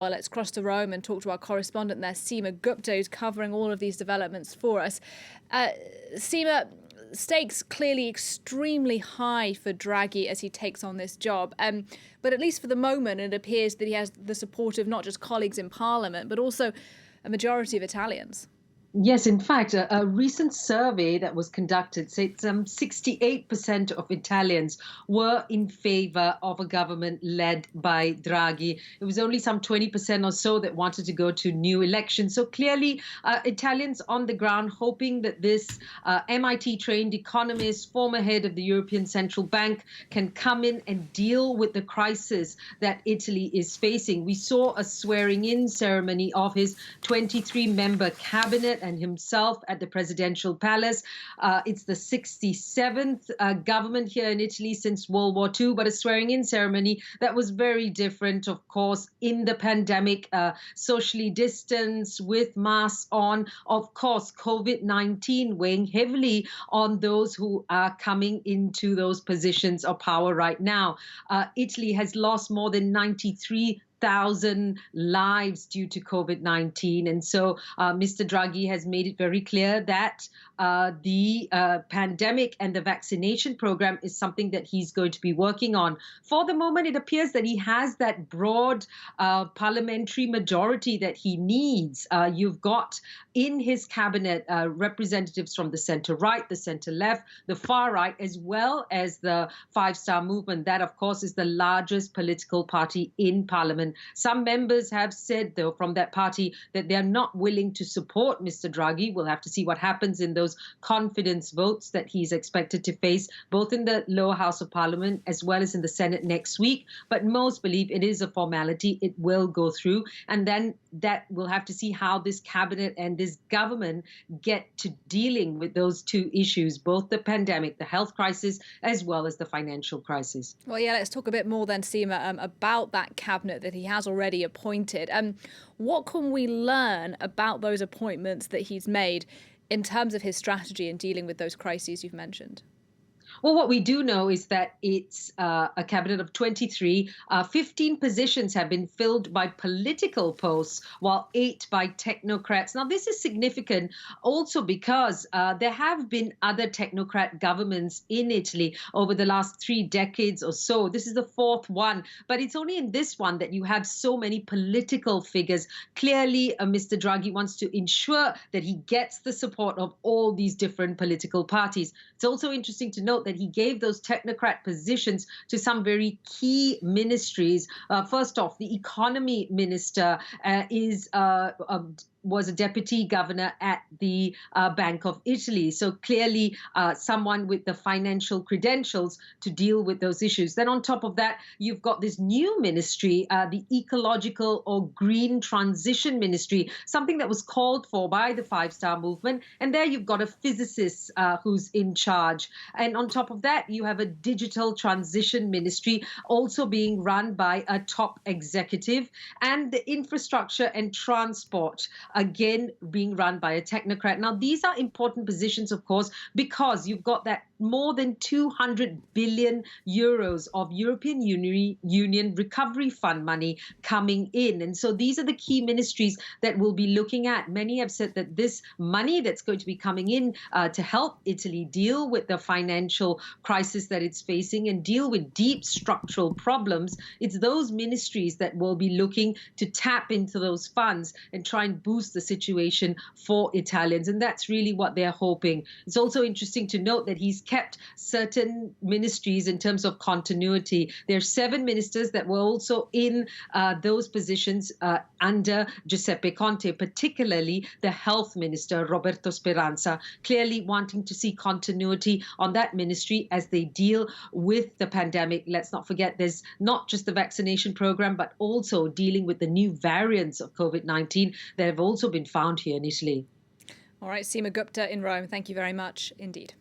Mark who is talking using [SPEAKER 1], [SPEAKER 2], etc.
[SPEAKER 1] Well, let's cross to Rome and talk to our correspondent there, Seema Gupta, who's covering all of these developments for us. Seema, stakes clearly extremely high for Draghi as he takes on this job. But at least for the moment, it appears that he has the support of not just colleagues in Parliament, but also a majority of Italians.
[SPEAKER 2] Yes, in fact, a recent survey that was conducted said 68% of Italians were in favor of a government led by Draghi. It was only some 20% or so that wanted to go to new elections. So clearly, Italians on the ground hoping that this MIT-trained economist, former head of the European Central Bank, can come in and deal with the crisis that Italy is facing. We saw a swearing-in ceremony of his 23-member cabinet and himself at the presidential palace. It's the 67th government here in Italy since World War II, but a swearing-in ceremony that was very different, of course, in the pandemic, socially distanced, with masks on. Of course, COVID-19 weighing heavily on those who are coming into those positions of power right now. Italy has lost more than 93,000 lives due to COVID-19. And so Mr. Draghi has made it very clear that the pandemic and the vaccination program is something that he's going to be working on. For the moment, it appears that he has that broad parliamentary majority that he needs. You've got in his cabinet representatives from the center right, the center left, the far right, as well as the Five Star Movement. That, of course, is the largest political party in parliament. Some members have said, though, from that party that they're not willing to support Mr. Draghi. We'll have to see what happens in those confidence votes that he's expected to face, both in the lower house of parliament as well as in the Senate next week. But most believe it is a formality. It will go through. And then that we'll have to see how this cabinet and this government get to dealing with those two issues, both the pandemic, the health crisis, as well as the financial crisis.
[SPEAKER 1] Well, yeah, let's talk a bit more then, Seema, about that cabinet that he has already appointed. What can we learn about those appointments that he's made in terms of his strategy in dealing with those crises you've mentioned?
[SPEAKER 2] Well, what we do know is that it's a cabinet of 23. 15 positions have been filled by political posts, while 8 by technocrats. Now, this is significant also because there have been other technocrat governments in Italy over the last 3 decades or so. This is the 4th one, but it's only in this one that you have so many political figures. Clearly, Mr. Draghi wants to ensure that he gets the support of all these different political parties. It's also interesting to note that he gave those technocrat positions to some very key ministries. First off, the economy minister was a deputy governor at the Bank of Italy. So clearly someone with the financial credentials to deal with those issues. Then on top of that, you've got this new ministry, the Ecological or Green Transition Ministry, something that was called for by the Five Star Movement. And there you've got a physicist who's in charge. And on top of that, you have a Digital Transition Ministry also being run by a top executive, and the Infrastructure and Transport again being run by a technocrat. Now, these are important positions, of course, because you've got that more than 200 billion euros of European Union Recovery Fund money coming in. And so these are the key ministries that we'll be looking at. Many have said that this money that's going to be coming in to help Italy deal with the financial crisis that it's facing and deal with deep structural problems, it's those ministries that will be looking to tap into those funds and try and boost the situation for Italians. And that's really what they're hoping. It's also interesting to note that he's kept certain ministries in terms of continuity. There are 7 ministers that were also in those positions under Giuseppe Conte, particularly the health minister, Roberto Speranza, clearly wanting to see continuity on that ministry as they deal with the pandemic. Let's not forget there's not just the vaccination program, but also dealing with the new variants of COVID-19 that have also been found here in Italy.
[SPEAKER 1] All right, Seema Gupta in Rome, thank you very much indeed.